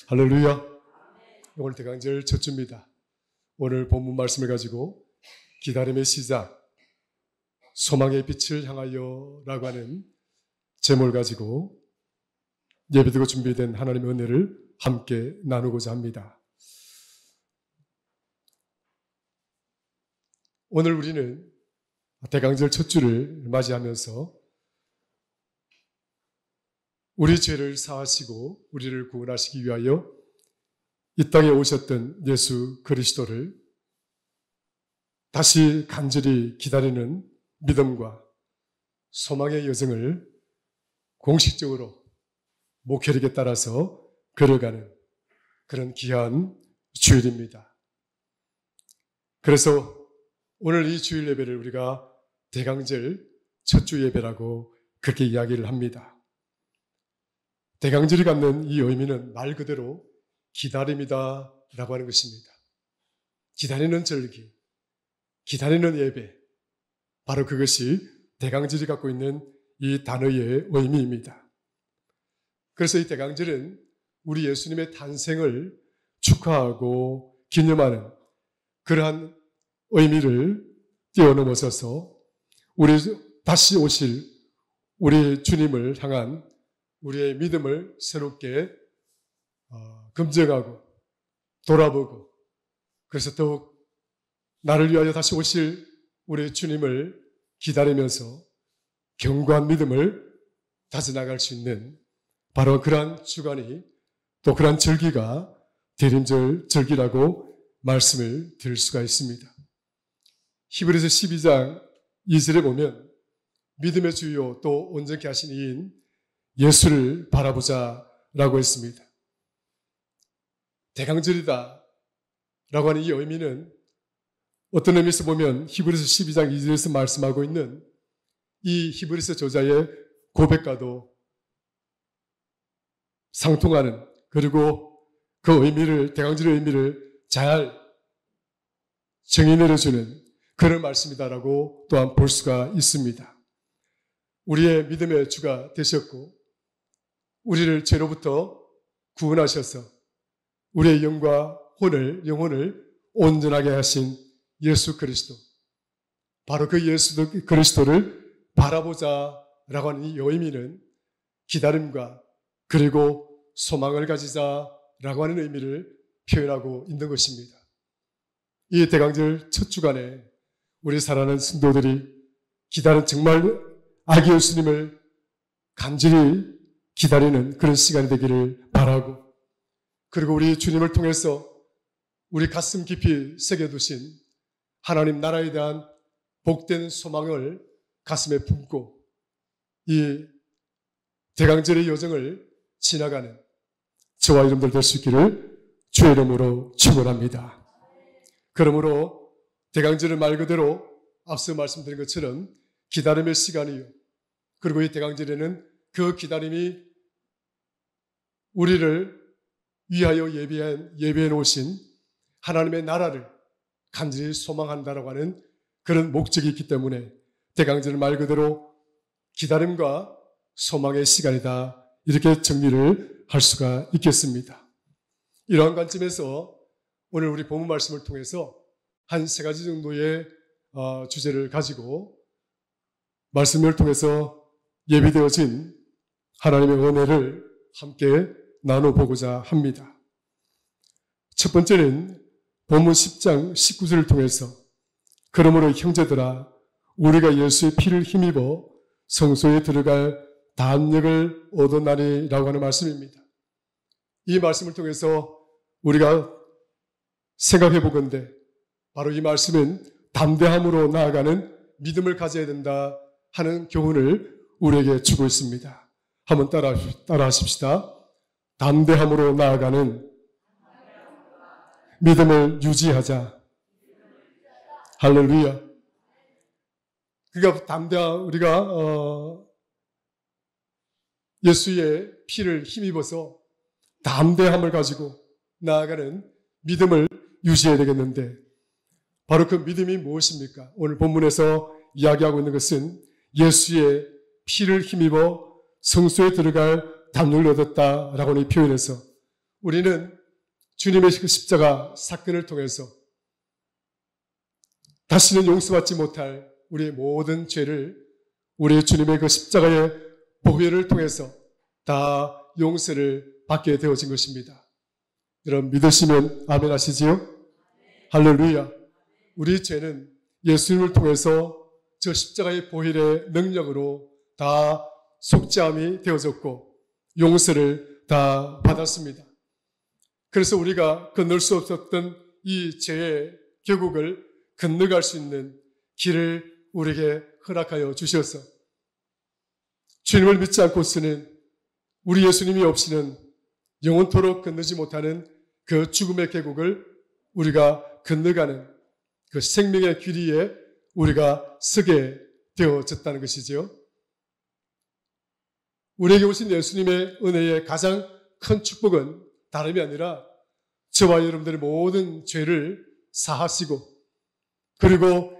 할렐루야. 오늘 대강절 첫 주입니다. 오늘 본문 말씀을 가지고 기다림의 시작, 소망의 빛을 향하여 라고 하는 제목을 가지고 예배드리고 준비된 하나님의 은혜를 함께 나누고자 합니다. 오늘 우리는 대강절 첫 주를 맞이하면서 우리 죄를 사하시고 우리를 구원하시기 위하여 이 땅에 오셨던 예수 그리스도를 다시 간절히 기다리는 믿음과 소망의 여정을 공식적으로 목회력에 따라서 걸어가는 그런 귀한 주일입니다. 그래서 오늘 이 주일 예배를 우리가 대강절 첫 주 예배라고 그렇게 이야기를 합니다. 대강절이 갖는 이 의미는 말 그대로 기다림이다 라고 하는 것입니다. 기다리는 절기, 기다리는 예배, 바로 그것이 대강절이 갖고 있는 이 단어의 의미입니다. 그래서 이 대강절은 우리 예수님의 탄생을 축하하고 기념하는 그러한 의미를 뛰어넘어서서 우리 다시 오실 우리 주님을 향한 우리의 믿음을 새롭게 검증하고 돌아보고, 그래서 더욱 나를 위하여 다시 오실 우리 주님을 기다리면서 견고한 믿음을 다져나갈 수 있는 바로 그러한 주간이, 또 그러한 절기가 대림절 절기라고 말씀을 드릴 수가 있습니다. 히브리서 12장 2절에 보면 믿음의 주요 또 온전케 하신 이인 예수를 바라보자 라고 했습니다. 대강절이다 라고 하는 이 의미는 어떤 의미에서 보면 히브리서 12장 2절에서 말씀하고 있는 이 히브리서 저자의 고백과도 상통하는, 그리고 그 의미를, 대강절의 의미를 잘 정의 내려주는 그런 말씀이다라고 또한 볼 수가 있습니다. 우리의 믿음의 주가 되셨고 우리를 죄로부터 구원하셔서 우리의 영과 영혼을 온전하게 하신 예수 그리스도, 바로 그 예수 그리스도를 바라보자라고 하는 이 의미는 기다림과 그리고 소망을 가지자라고 하는 의미를 표현하고 있는 것입니다. 이 대강절 첫 주간에 우리 사랑하는 성도들이 정말 아기 예수님을 간절히 기다리는 그런 시간이 되기를 바라고, 그리고 우리 주님을 통해서 우리 가슴 깊이 새겨두신 하나님 나라에 대한 복된 소망을 가슴에 품고 이 대강절의 여정을 지나가는 저와 여러분들 될 수 있기를 주의 이름으로 축원합니다. 그러므로 대강절은 말 그대로 앞서 말씀드린 것처럼 기다림의 시간이요, 그리고 이 대강절에는 그 기다림이 우리를 위하여 예비해 놓으신 하나님의 나라를 간절히 소망한다라고 하는 그런 목적이 있기 때문에 대강절은 말 그대로 기다림과 소망의 시간이다, 이렇게 정리를 할 수가 있겠습니다. 이러한 관점에서 오늘 우리 본문 말씀을 통해서 한 세 가지 정도의 주제를 가지고 말씀을 통해서 예비되어진 하나님의 은혜를 함께 나눠보고자 합니다. 첫 번째는 본문 10장 19절을 통해서 그러므로 형제들아 우리가 예수의 피를 힘입어 성소에 들어갈 담력을 얻었나니라고 하는 말씀입니다. 이 말씀을 통해서 우리가 생각해 보건대 바로 이 말씀은 담대함으로 나아가는 믿음을 가져야 된다 하는 교훈을 우리에게 주고 있습니다. 한번 따라 하십시다. 담대함으로 나아가는 믿음을 유지하자. 할렐루야. 그러니까 우리가 예수의 피를 힘입어서 담대함을 가지고 나아가는 믿음을 유지해야 되겠는데, 바로 그 믿음이 무엇입니까? 오늘 본문에서 이야기하고 있는 것은 예수의 피를 힘입어 성소에 들어갈 담력을 얻었다라고 표현해서 우리는 주님의 그 십자가 사건을 통해서 다시는 용서받지 못할 우리의 모든 죄를 우리 주님의 그 십자가의 보혈을 통해서 다 용서를 받게 되어진 것입니다. 여러분 믿으시면 아멘 하시지요? 할렐루야. 우리 죄는 예수님을 통해서 저 십자가의 보혈의 능력으로 다 속죄함이 되어졌고 용서를 다 받았습니다. 그래서 우리가 건널 수 없었던 이 죄의 계곡을 건너갈 수 있는 길을 우리에게 허락하여 주셔서 주님을 믿지 않고서는 우리 예수님이 없이는 영원토록 건너지 못하는 그 죽음의 계곡을 우리가 건너가는 그 생명의 길 위에 우리가 서게 되어졌다는 것이죠. 우리에게 오신 예수님의 은혜의 가장 큰 축복은 다름이 아니라 저와 여러분들의 모든 죄를 사하시고 그리고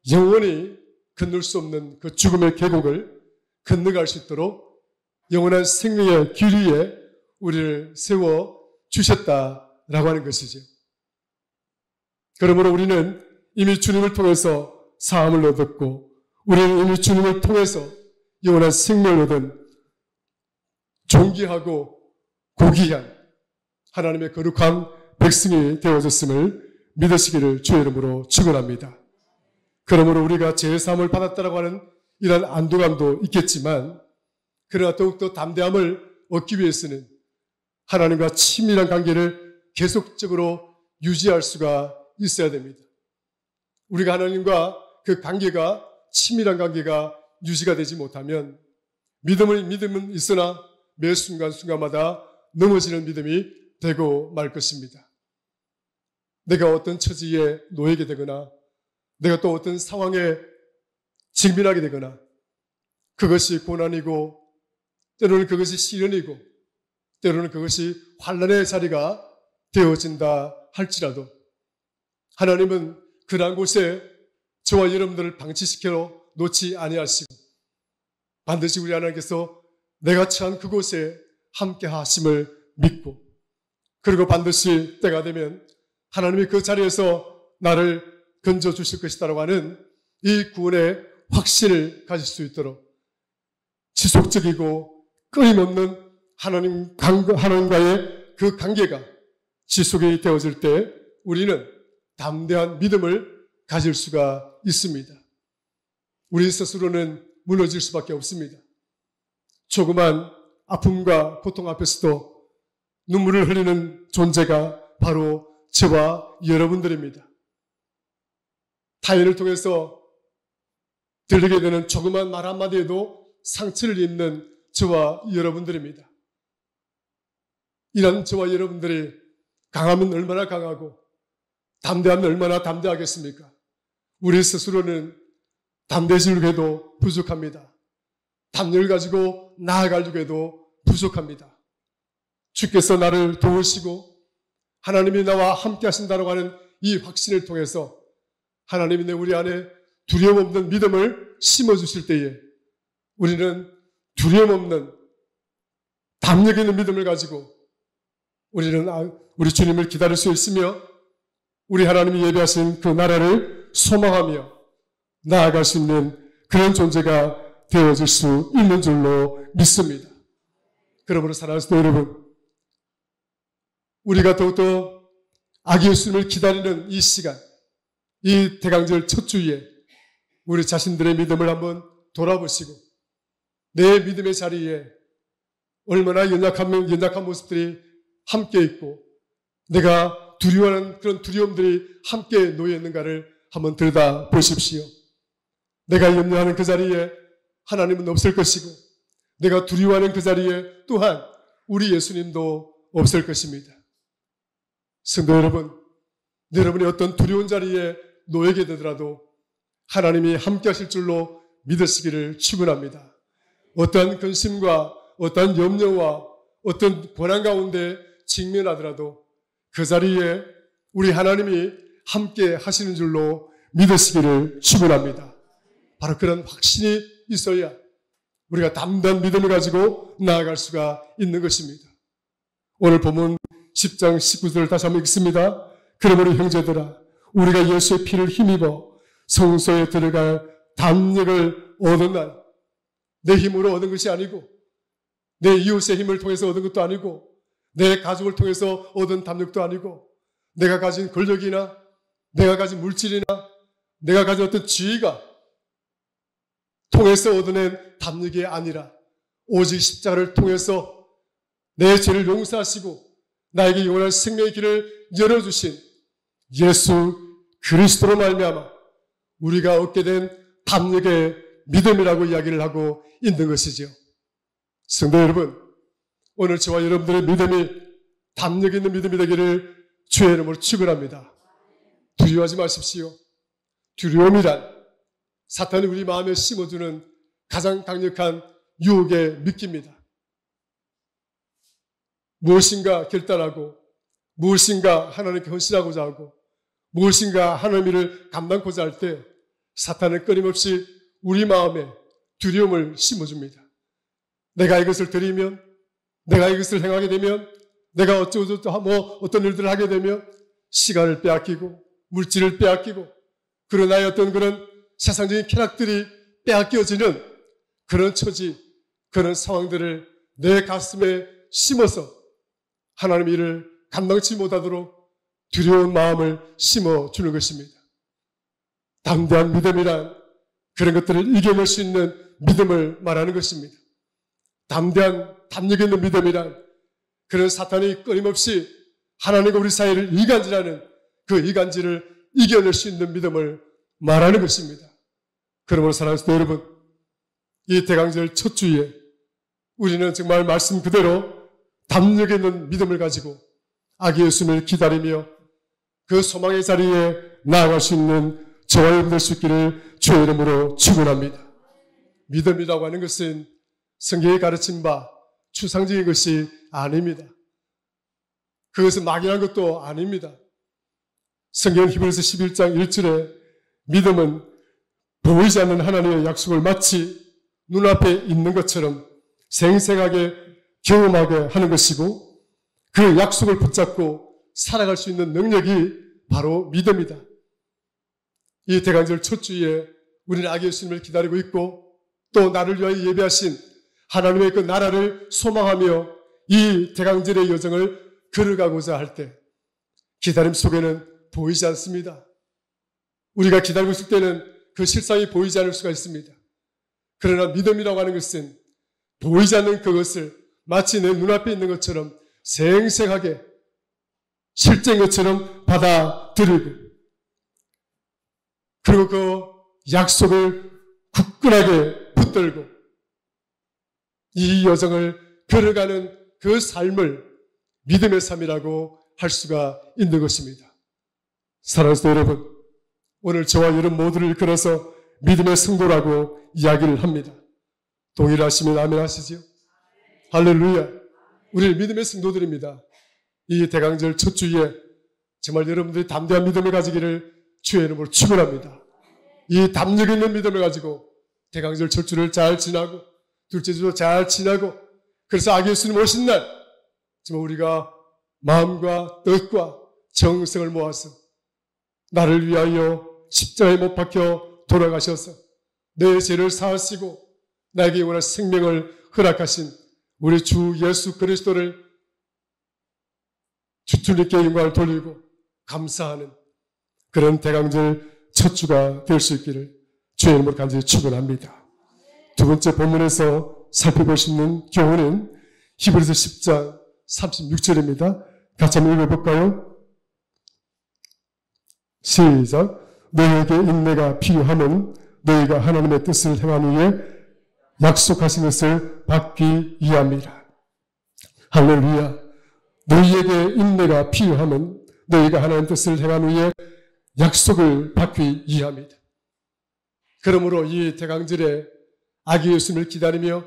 영원히 건널 수 없는 그 죽음의 계곡을 건너갈 수 있도록 영원한 생명의 길 위에 우리를 세워 주셨다라고 하는 것이죠. 그러므로 우리는 이미 주님을 통해서 사함을 얻었고 우리는 이미 주님을 통해서 영원한 생명을 얻은 존귀하고 고귀한 하나님의 거룩한 백성이 되어졌음을 믿으시기를 주의 이름으로 축원합니다. 그러므로 우리가 죄사함을 받았다라고 하는 이런 안도감도 있겠지만 그러나 더욱더 담대함을 얻기 위해서는 하나님과 친밀한 관계를 계속적으로 유지할 수가 있어야 됩니다. 우리가 하나님과 그 관계가 친밀한 관계가 유지가 되지 못하면 믿음은 있으나 매 순간순간마다 넘어지는 믿음이 되고 말 것입니다. 내가 어떤 처지에 놓이게 되거나 내가 또 어떤 상황에 직면하게 되거나 그것이 고난이고 때로는 그것이 시련이고 때로는 그것이 환난의 자리가 되어진다 할지라도 하나님은 그러한 곳에 저와 여러분들을 방치시켜 놓지 아니하시고 반드시 우리 하나님께서 내가 처한 그곳에 함께 하심을 믿고 그리고 반드시 때가 되면 하나님이 그 자리에서 나를 건져주실 것이다라고 하는 이 구원의 확신을 가질 수 있도록 지속적이고 끊임없는 하나님과의 그 관계가 지속이 되어질 때 우리는 담대한 믿음을 가질 수가 있습니다. 우리 스스로는 무너질 수밖에 없습니다. 조그만 아픔과 고통 앞에서도 눈물을 흘리는 존재가 바로 저와 여러분들입니다. 타인을 통해서 들리게 되는 조그만 말 한마디에도 상처를 입는 저와 여러분들입니다. 이런 저와 여러분들이 강하면 얼마나 강하고 담대하면 얼마나 담대하겠습니까? 우리 스스로는 담대해지려고 해도 부족합니다. 담력을 가지고 나아가려고 해도 부족합니다. 주께서 나를 도우시고 하나님이 나와 함께 하신다고 하는 이 확신을 통해서 하나님이 우리 안에 두려움 없는 믿음을 심어주실 때에 우리는 두려움 없는 담력 있는 믿음을 가지고 우리는 우리 주님을 기다릴 수 있으며 우리 하나님이 예배하신 그 나라를 소망하며 나아갈 수 있는 그런 존재가 되어질 수 있는 줄로 믿습니다. 그러므로 사랑하는 성도 여러분, 우리가 더욱더 아기 예수님을 기다리는 이 시간, 이 대강절 첫 주에 우리 자신들의 믿음을 한번 돌아보시고 내 믿음의 자리에 얼마나 연약한 모습들이 함께 있고 내가 두려워하는 그런 두려움들이 함께 놓여 있는가를 한번 들여다 보십시오. 내가 염려하는 그 자리에 하나님은 없을 것이고 내가 두려워하는 그 자리에 또한 우리 예수님도 없을 것입니다. 성도 여러분, 여러분이 어떤 두려운 자리에 놓이게 되더라도 하나님이 함께 하실 줄로 믿으시기를 축원합니다. 어떠한 근심과 어떠한 염려와 어떤 고난 가운데 직면하더라도 그 자리에 우리 하나님이 함께 하시는 줄로 믿으시기를 축원합니다. 바로 그런 확신이 있어야 우리가 담대한 믿음을 가지고 나아갈 수가 있는 것입니다. 오늘 본문 10장 19절을 다시 한번 읽습니다. 그러므로 형제들아 우리가 예수의 피를 힘입어 성소에 들어갈 담력을 얻은 날, 내 힘으로 얻은 것이 아니고 내 이웃의 힘을 통해서 얻은 것도 아니고 내 가족을 통해서 얻은 담력도 아니고 내가 가진 권력이나 내가 가진 물질이나 내가 가진 어떤 지위가 통해서 얻어낸 담력이 아니라 오직 십자가를 통해서 내 죄를 용서하시고 나에게 영원한 생명의 길을 열어주신 예수 그리스도로 말미암아 우리가 얻게 된 담력의 믿음이라고 이야기를 하고 있는 것이죠. 성도 여러분, 오늘 저와 여러분들의 믿음이 담력 있는 믿음이 되기를 주의 이름으로 축원합니다. 두려워하지 마십시오. 두려움이란 사탄이 우리 마음에 심어주는 가장 강력한 유혹의 미끼입니다. 무엇인가 결단하고 무엇인가 하나님께 헌신하고자 하고 무엇인가 하나님의 일을 감당하고자 할 때 사탄은 끊임없이 우리 마음에 두려움을 심어줍니다. 내가 이것을 드리면, 내가 이것을 행하게 되면, 내가 어떤 일들을 하게 되면 시간을 빼앗기고 물질을 빼앗기고 그런 나의 어떤 그런 세상적인 쾌락들이 빼앗겨지는 그런 처지, 그런 상황들을 내 가슴에 심어서 하나님의 일을 감당치 못하도록 두려운 마음을 심어주는 것입니다. 담대한 믿음이란 그런 것들을 이겨낼 수 있는 믿음을 말하는 것입니다. 담대한 담력 있는 믿음이란 그런 사탄이 끊임없이 하나님과 우리 사이를 이간질하는 그 이간질을 이겨낼 수 있는 믿음을 말하는 것입니다. 그러므로 사랑하는 성도 여러분, 이 대강절 첫 주에 우리는 정말 말씀 그대로 담력 있는 믿음을 가지고 아기 예수님을 기다리며 그 소망의 자리에 나아갈 수 있는 저와 여러분 될 수 있기를 주의 이름으로 축원합니다. 믿음이라고 하는 것은 성경이 가르친 바 추상적인 것이 아닙니다. 그것은 막연한 것도 아닙니다. 성경 히브리서 11장 1절에 믿음은 보이지 않는 하나님의 약속을 마치 눈앞에 있는 것처럼 생생하게 경험하게 하는 것이고 그 약속을 붙잡고 살아갈 수 있는 능력이 바로 믿음이다. 이 대강절 첫 주에 우리는 아기 예수님을 기다리고 있고 또 나를 위하여 예배하신 하나님의 그 나라를 소망하며 이 대강절의 여정을 걸어가고자 할 때 기다림 속에는 보이지 않습니다. 우리가 기다리고 있을 때는 그 실상이 보이지 않을 수가 있습니다. 그러나 믿음이라고 하는 것은 보이지 않는 그것을 마치 내 눈앞에 있는 것처럼 생생하게 실제인 것처럼 받아들이고 그리고 그 약속을 굳건하게 붙들고 이 여정을 걸어가는 그 삶을 믿음의 삶이라고 할 수가 있는 것입니다. 사랑하는 성도 여러분, 오늘 저와 여러분 모두를 이끌어서 믿음의 성도라고 이야기를 합니다. 동일하시면 아멘 하시지요? 할렐루야. 우리 믿음의 성도들입니다. 이 대강절 첫 주에 정말 여러분들이 담대한 믿음을 가지기를 주의 이름으로 축원합니다. 이 담력 있는 믿음을 가지고 대강절 첫 주를 잘 지나고 둘째 주도 잘 지나고 그래서 아기 예수님 오신 날 정말 우리가 마음과 뜻과 정성을 모아서 나를 위하여 십자가에 못 박혀 돌아가셔서 내 죄를 사하시고 나에게 영원한 생명을 허락하신 우리 주 예수 그리스도를 주님께 영광을 돌리고 감사하는 그런 대강절 첫 주가 될 수 있기를 주의 이름으로 간절히 축원합니다. 두 번째 본문에서 살펴볼 수 있는 교훈은 히브리서 10장 36절입니다. 같이 한번 읽어볼까요? 시작. 너희에게 인내가 필요하면 너희가 하나님의 뜻을 행한 후에 약속하신 것을 받기 위함이라. 할렐루야. 너희에게 인내가 필요하면 너희가 하나님의 뜻을 행한 후에 약속을 받기 위함이다. 그러므로 이 대강절에 아기 예수님을 기다리며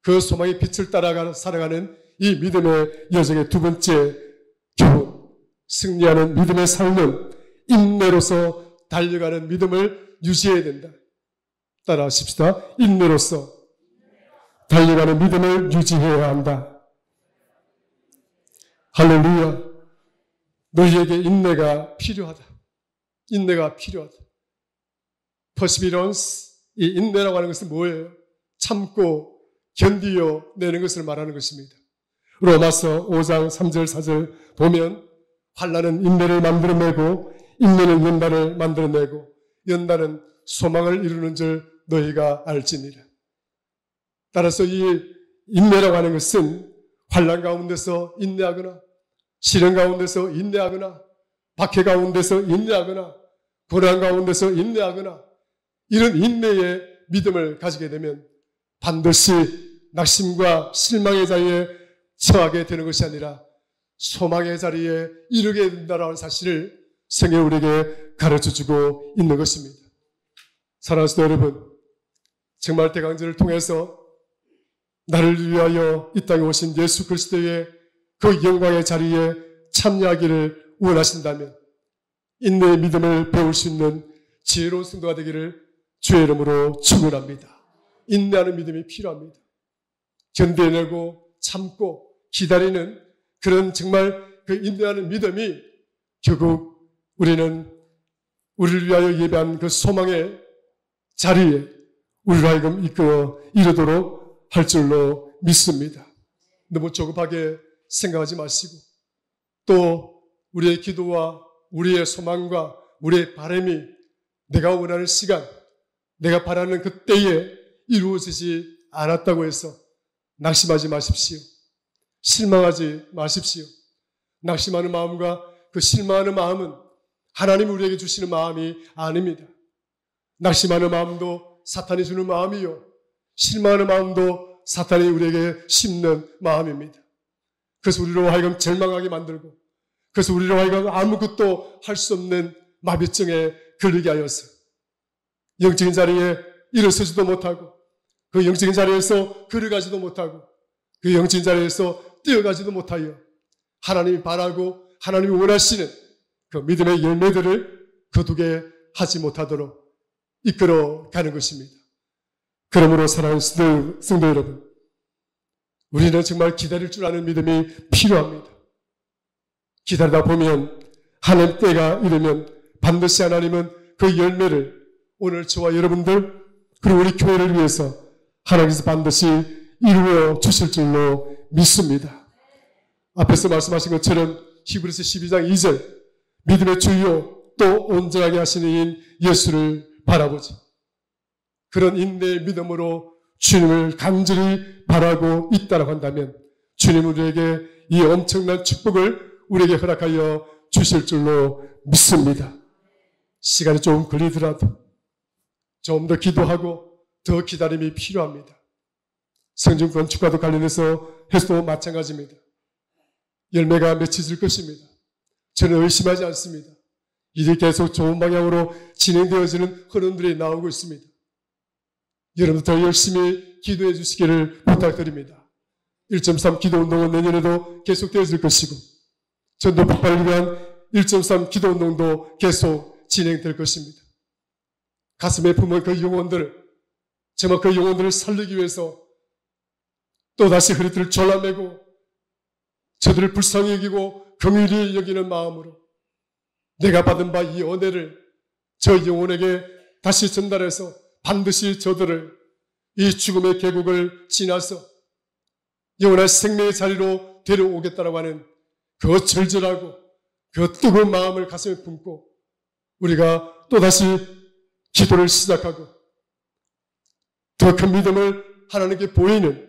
그 소망의 빛을 따라 살아가는 이 믿음의 여정의 두 번째 교훈, 승리하는 믿음의 삶은 인내로서 달려가는 믿음을 유지해야 된다. 따라 하십시다. 인내로서 달려가는 믿음을 유지해야 한다. 할렐루야. 너희에게 인내가 필요하다. 인내가 필요하다. perseverance, 이 인내라고 하는 것은 뭐예요? 참고 견디어 내는 것을 말하는 것입니다. 로마서 5장 3절 4절 보면 환난은 인내를 만들어내고 인내는 연단을 만들어내고 연단은 소망을 이루는 줄 너희가 알지니라. 따라서 이 인내라고 하는 것은 환난 가운데서 인내하거나 시련 가운데서 인내하거나 박해 가운데서 인내하거나 고난 가운데서 인내하거나 이런 인내의 믿음을 가지게 되면 반드시 낙심과 실망의 자리에 처하게 되는 것이 아니라 소망의 자리에 이르게 된다는 사실을 성경이 우리에게 가르쳐주고 있는 것입니다. 사랑하는 성도 여러분, 정말 대강절을 통해서 나를 위하여 이 땅에 오신 예수 그리스도의 그 영광의 자리에 참여하기를 원하신다면 인내의 믿음을 배울 수 있는 지혜로운 성도가 되기를 주의 이름으로 축원합니다. 인내하는 믿음이 필요합니다. 견뎌내고 참고 기다리는 그런 정말 그 인내하는 믿음이 결국 우리는 우리를 위하여 예배한 그 소망의 자리에 우리를 하여금 이끌어 이르도록 할 줄로 믿습니다. 너무 조급하게 생각하지 마시고 또 우리의 기도와 우리의 소망과 우리의 바람이 내가 원하는 시간, 내가 바라는 그 때에 이루어지지 않았다고 해서 낙심하지 마십시오. 실망하지 마십시오. 낙심하는 마음과 그 실망하는 마음은 하나님이 우리에게 주시는 마음이 아닙니다. 낙심하는 마음도 사탄이 주는 마음이요. 실망하는 마음도 사탄이 우리에게 심는 마음입니다. 그래서 우리로 하여금 절망하게 만들고 그래서 우리로 하여금 아무것도 할 수 없는 마비증에 걸리게 하여서 영적인 자리에 일어서지도 못하고 그 영적인 자리에서 걸어가지도 못하고 그 영적인 자리에서 뛰어가지도 못하여 하나님이 바라고 하나님이 원하시는 그 믿음의 열매들을 거두게 하지 못하도록 이끌어가는 것입니다. 그러므로 사랑하는 성도 여러분, 우리는 정말 기다릴 줄 아는 믿음이 필요합니다. 기다리다 보면 하나님 때가 이르면 반드시 하나님은 그 열매를 오늘 저와 여러분들 그리고 우리 교회를 위해서 하나님께서 반드시 이루어 주실 줄로 믿습니다. 앞에서 말씀하신 것처럼 히브리서 12장 2절 믿음의 주요 또 온전하게 하시는 이인 예수를 바라보지. 그런 인내의 믿음으로 주님을 간절히 바라고 있다고 한다면 주님 우리에게 이 엄청난 축복을 우리에게 허락하여 주실 줄로 믿습니다. 시간이 좀 걸리더라도 좀 더 기도하고 더 기다림이 필요합니다. 성전 건축과도 관련해서 해도 마찬가지입니다. 열매가 맺혀질 것입니다. 저는 의심하지 않습니다. 이들이 계속 좋은 방향으로 진행되어지는 흐름들이 나오고 있습니다. 여러분 더 열심히 기도해 주시기를 부탁드립니다. 1.3 기도운동은 내년에도 계속되어질 것이고 전도 폭발을 위한 1.3 기도운동도 계속 진행될 것입니다. 가슴에 품은 그 영혼들을 정말 그 영혼들을 살리기 위해서 또다시 허리띠를 졸라매고 저들을 불쌍히 여기고 긍휼히 여기는 마음으로 내가 받은 바 이 은혜를 저 영혼에게 다시 전달해서 반드시 저들을 이 죽음의 계곡을 지나서 영원한 생명의 자리로 데려오겠다라고 하는 그 절절하고 그 뜨거운 마음을 가슴에 품고 우리가 또다시 기도를 시작하고 더 큰 믿음을 하나님께 보이는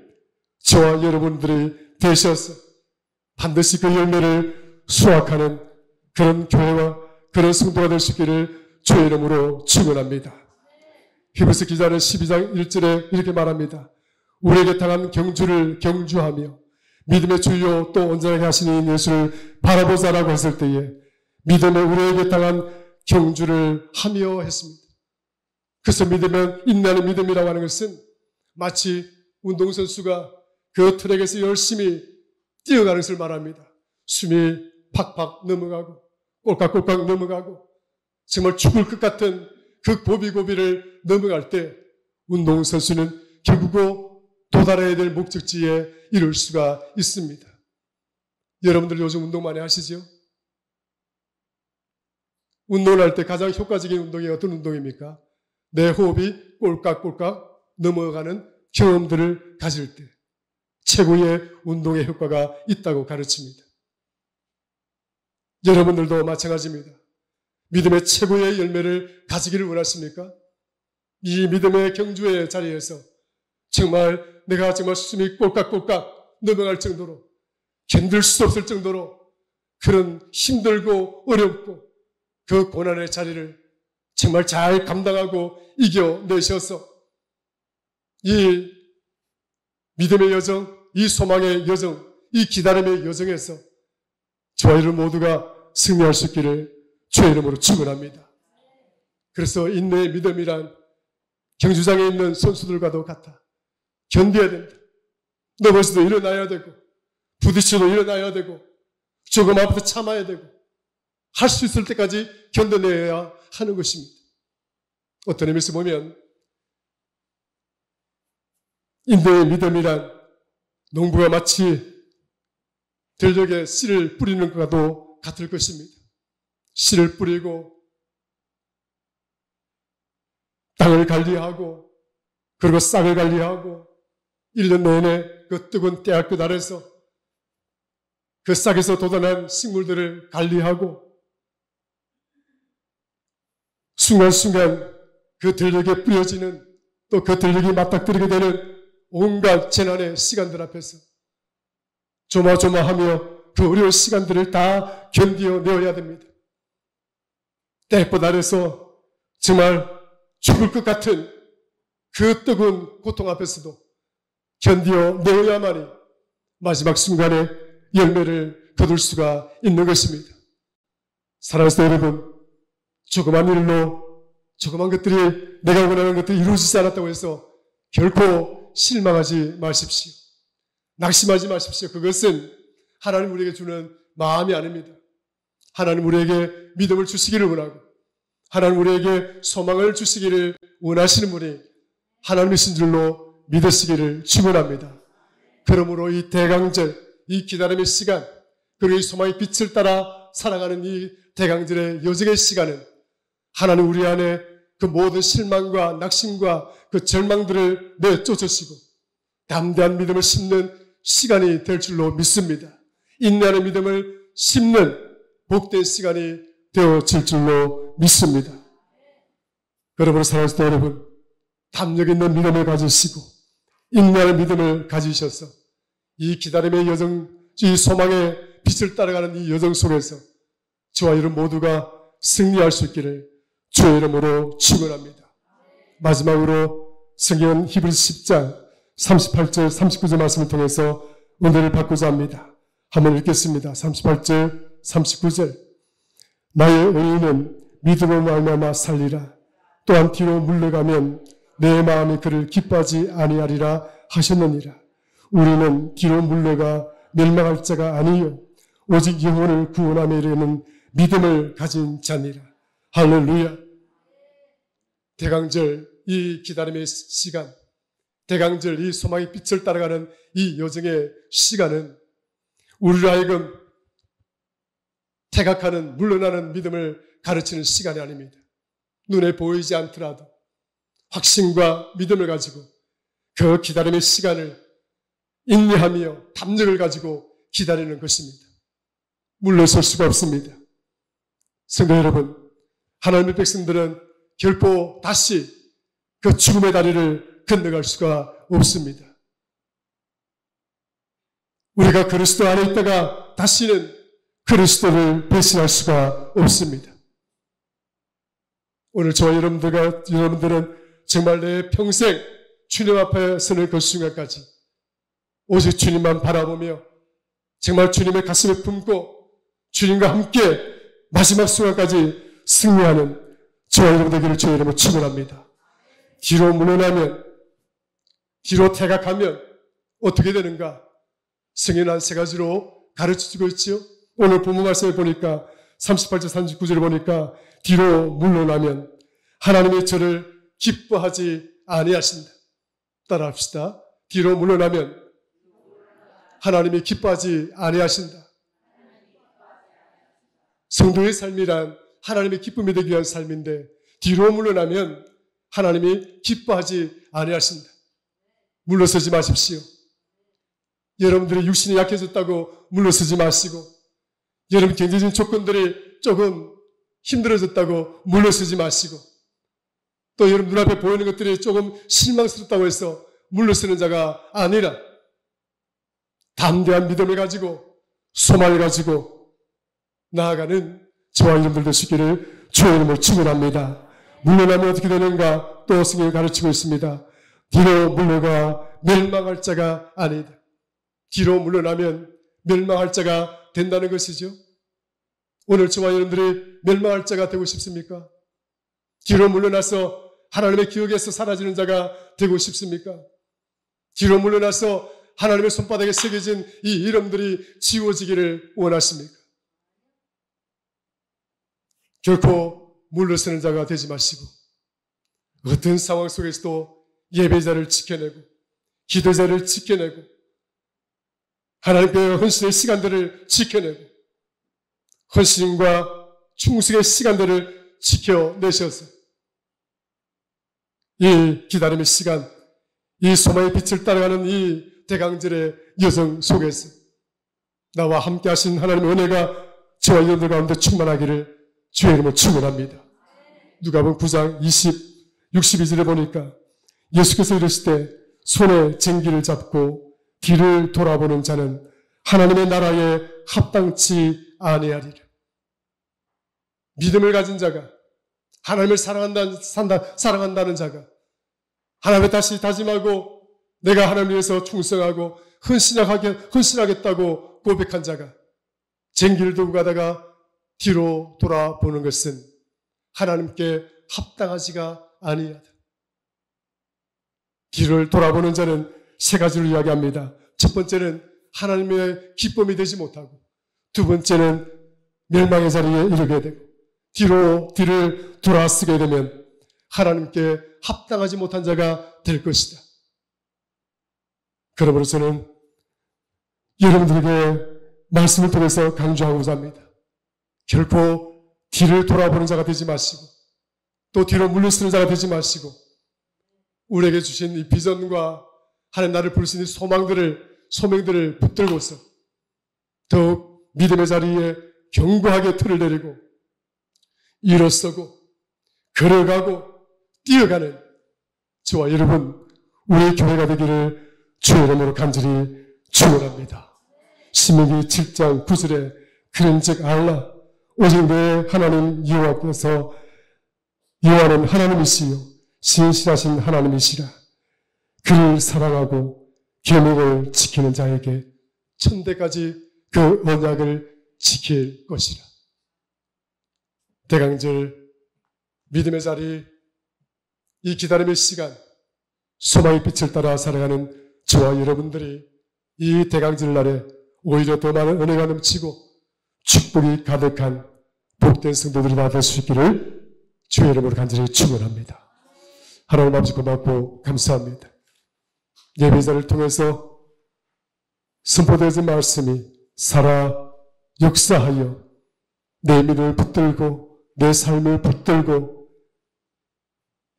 저와 여러분들이 되셔서 반드시 그 열매를 수확하는 그런 교회와 그런 성도가 될 수 있기를 주의 이름으로 축원합니다. 히브리서 기자는 12장 1절에 이렇게 말합니다. 우리에게 당한 경주를 경주하며 믿음의 주요 또 온전하게 하시는 예수를 바라보자라고 했을 때에 믿음에 우리에게 당한 경주를 하며 했습니다. 그래서 믿으면 인내하는 믿음이라고 하는 것은 마치 운동선수가 그 트랙에서 열심히 뛰어가는 것을 말합니다. 숨이 팍팍 넘어가고 꼴깍꼴깍 넘어가고 정말 죽을 것 같은 그 고비고비를 넘어갈 때 운동선수는 결국 도달해야 될 목적지에 이룰 수가 있습니다. 여러분들 요즘 운동 많이 하시죠? 운동을 할 때 가장 효과적인 운동이 어떤 운동입니까? 내 호흡이 꼴깍꼴깍 넘어가는 경험들을 가질 때 최고의 운동의 효과가 있다고 가르칩니다. 여러분들도 마찬가지입니다. 믿음의 최고의 열매를 가지기를 원하십니까? 이 믿음의 경주의 자리에서 정말 내가 정말 숨이 꼴깍꼴깍 넘어갈 정도로 견딜 수 없을 정도로 그런 힘들고 어렵고 그 고난의 자리를 정말 잘 감당하고 이겨내셔서 이 믿음의 여정, 이 소망의 여정, 이 기다림의 여정에서 저와 여러분 모두가 승리할 수 있기를 주의 이름으로 축원합니다. 그래서 인내의 믿음이란 경주장에 있는 선수들과도 같아. 견뎌야 된다. 넘어져도 일어나야 되고 부딪혀도 일어나야 되고 조금 아파도 참아야 되고 할 수 있을 때까지 견뎌내야 하는 것입니다. 어떤 의미에서 보면 인내의 믿음이란 농부가 마치 들녘에 씨를 뿌리는 것과도 같을 것입니다. 씨를 뿌리고 땅을 관리하고 그리고 싹을 관리하고 1년 내내 그 뜨거운 태양빛 아래서 그 싹에서 돋아난 식물들을 관리하고 순간순간 그 들녘에 뿌려지는 또 그 들녘이 맞닥뜨리게 되는 온갖 재난의 시간들 앞에서 조마조마하며 그 어려운 시간들을 다 견뎌내어야 됩니다. 태양빛 아래서 정말 죽을 것 같은 그 뜨거운 고통 앞에서도 견뎌내어야만이 마지막 순간에 열매를 거둘 수가 있는 것입니다. 사랑하는 여러분, 조그만 일로 조그만 것들이 내가 원하는 것들이 이루어지지 않았다고 해서 결코 실망하지 마십시오. 낙심하지 마십시오. 그것은 하나님 우리에게 주는 마음이 아닙니다. 하나님 우리에게 믿음을 주시기를 원하고 하나님 우리에게 소망을 주시기를 원하시는 분이 하나님이신 줄로 믿으시기를 축원합니다. 그러므로 이 대강절, 이 기다림의 시간, 그리고 이 소망의 빛을 따라 살아가는 이 대강절의 여정의 시간은 하나님 우리 안에 그 모든 실망과 낙심과 그 절망들을 내쫓으시고 담대한 믿음을 심는 시간이 될 줄로 믿습니다. 인내하는 믿음을 심는 복된 시간이 되어질 줄로 믿습니다. 그러므로 사랑하는 여러분, 담력 있는 믿음을 가지시고 인내하는 믿음을 가지셔서 이 기다림의 여정, 이 소망의 빛을 따라가는 이 여정 속에서 저와 여러분 모두가 승리할 수 있기를 주의 이름으로 축원합니다. 마지막으로 성경 히브리서 10장 38절 39절 말씀을 통해서 은혜를 받고자 합니다. 한번 읽겠습니다. 38절 39절 나의 의인은 믿음으로 말미암아 살리라. 또한 뒤로 물러가면 내 마음이 그를 기뻐하지 아니하리라 하셨느니라. 우리는 뒤로 물러가 멸망할 자가 아니요 오직 영혼을 구원함에 이르는 믿음을 가진 자니라. 할렐루야. 대강절 이 기다림의 시간, 대강절 이 소망의 빛을 따라가는 이 여정의 시간은 우리를 하여금 태각하는 물러나는 믿음을 가르치는 시간이 아닙니다. 눈에 보이지 않더라도 확신과 믿음을 가지고 그 기다림의 시간을 인내하며 담력을 가지고 기다리는 것입니다. 물러설 수가 없습니다. 성도 여러분, 하나님의 백성들은 결코 다시 그 죽음의 다리를 건너갈 수가 없습니다. 우리가 그리스도 안에 있다가 다시는 그리스도를 배신할 수가 없습니다. 오늘 저와 여러분들은 정말 내 평생 주님 앞에 서는 그 순간까지 오직 주님만 바라보며 정말 주님의 가슴에 품고 주님과 함께 마지막 순간까지 승리하는 저와 여러분 되기를 주의 이름으로 축원합니다. 뒤로 물러나면, 뒤로 퇴각하면 어떻게 되는가? 성경은 한 세 가지로 가르쳐주고 있지요. 오늘 본문 말씀을 보니까 38절 39절을 보니까 뒤로 물러나면 하나님이 저를 기뻐하지 아니하신다. 따라합시다. 뒤로 물러나면 하나님이 기뻐하지 아니하신다. 성도의 삶이란 하나님의 기쁨이 되기 위한 삶인데 뒤로 물러나면 하나님이 기뻐하지 아니하신다. 물러서지 마십시오. 여러분들의 육신이 약해졌다고 물러서지 마시고, 여러분 경제적인 조건들이 조금 힘들어졌다고 물러서지 마시고, 또 여러분 눈앞에 보이는 것들이 조금 실망스럽다고 해서 물러서는 자가 아니라 담대한 믿음을 가지고 소망을 가지고 나아가는 저와 여러분들 되시기를 주의 이름으로 축원합니다. 물러나면 어떻게 되는가? 또 성경이 가르치고 있습니다. 뒤로 물러가 멸망할 자가 아니다. 뒤로 물러나면 멸망할 자가 된다는 것이죠. 오늘 저와 여러분들이 멸망할 자가 되고 싶습니까? 뒤로 물러나서 하나님의 기억에서 사라지는 자가 되고 싶습니까? 뒤로 물러나서 하나님의 손바닥에 새겨진 이 이름들이 지워지기를 원하십니까? 결코 물러서는 자가 되지 마시고 어떤 상황 속에서도 예배자를 지켜내고 기도자를 지켜내고 하나님께 헌신의 시간들을 지켜내고 헌신과 충성의 시간들을 지켜내셔서 이 기다림의 시간, 이 소망의 빛을 따라가는 이 대강절의 여정 속에서 나와 함께 하신 하나님의 은혜가 저와 여러분들 가운데 충만하기를 주의 이름으로 축원합니다. 누가복음 9장 62절에 보니까 예수께서 이르시되 손에 쟁기를 잡고 뒤를 돌아보는 자는 하나님의 나라에 합당치 아니하리라. 믿음을 가진 자가, 하나님을 사랑한다는 자가 하나님을 다시 다짐하고 내가 하나님을 위해서 충성하고 헌신하겠다고 고백한 자가 쟁기를 들고 가다가 뒤로 돌아보는 것은 하나님께 합당하지가 아니하다. 뒤를 돌아보는 자는 세 가지를 이야기합니다. 첫 번째는 하나님의 기쁨이 되지 못하고, 두 번째는 멸망의 자리에 이르게 되고, 뒤를 돌아서게 되면 하나님께 합당하지 못한 자가 될 것이다. 그러므로 저는 여러분들에게 말씀을 통해서 강조하고자 합니다. 결코 뒤를 돌아보는 자가 되지 마시고 또 뒤로 물러서는 자가 되지 마시고 우리에게 주신 이 비전과 하나님 나를 부르신 이 소명들을 붙들고서 더욱 믿음의 자리에 견고하게 틀을 내리고 일어서고 걸어가고 뛰어가는 저와 여러분 우리의 교회가 되기를 주의 이름으로 간절히 축원합니다. 신명기 7장 9절에 그런즉 알라 오직 내 하나님 여호와께서 여호와는 하나님이시요 신실하신 하나님이시라. 그를 사랑하고 계명을 지키는 자에게 천대까지 그 언약을 지킬 것이라. 대강절 믿음의 자리, 이 기다림의 시간, 소망의 빛을 따라 살아가는 저와 여러분들이 이 대강절 날에 오히려 더 많은 은혜가 넘치고 축복이 가득한 복된 성도들이 다 될 수 있기를 주의 이름으로 간절히 축원합니다. 하나님 아버지 고맙고 감사합니다. 예배자를 통해서 선포되어진 말씀이 살아 역사하여 내 믿음을 붙들고 내 삶을 붙들고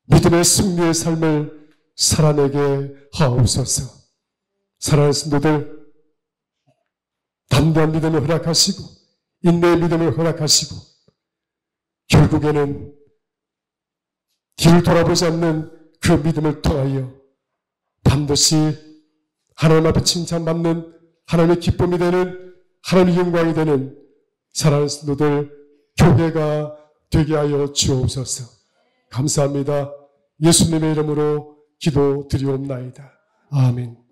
믿음의 승리의 삶을 살아내게 하옵소서. 사랑하는 성도들 담대한 믿음을 허락하시고 인내의 믿음을 허락하시고 결국에는 뒤를 돌아보지 않는 그 믿음을 통하여 반드시 하나님 앞에 칭찬받는 하나님의 기쁨이 되는 하나님의 영광이 되는 사랑하는 성도들 교회가 되게 하여 주옵소서. 감사합니다. 예수님의 이름으로 기도드리옵나이다. 아멘.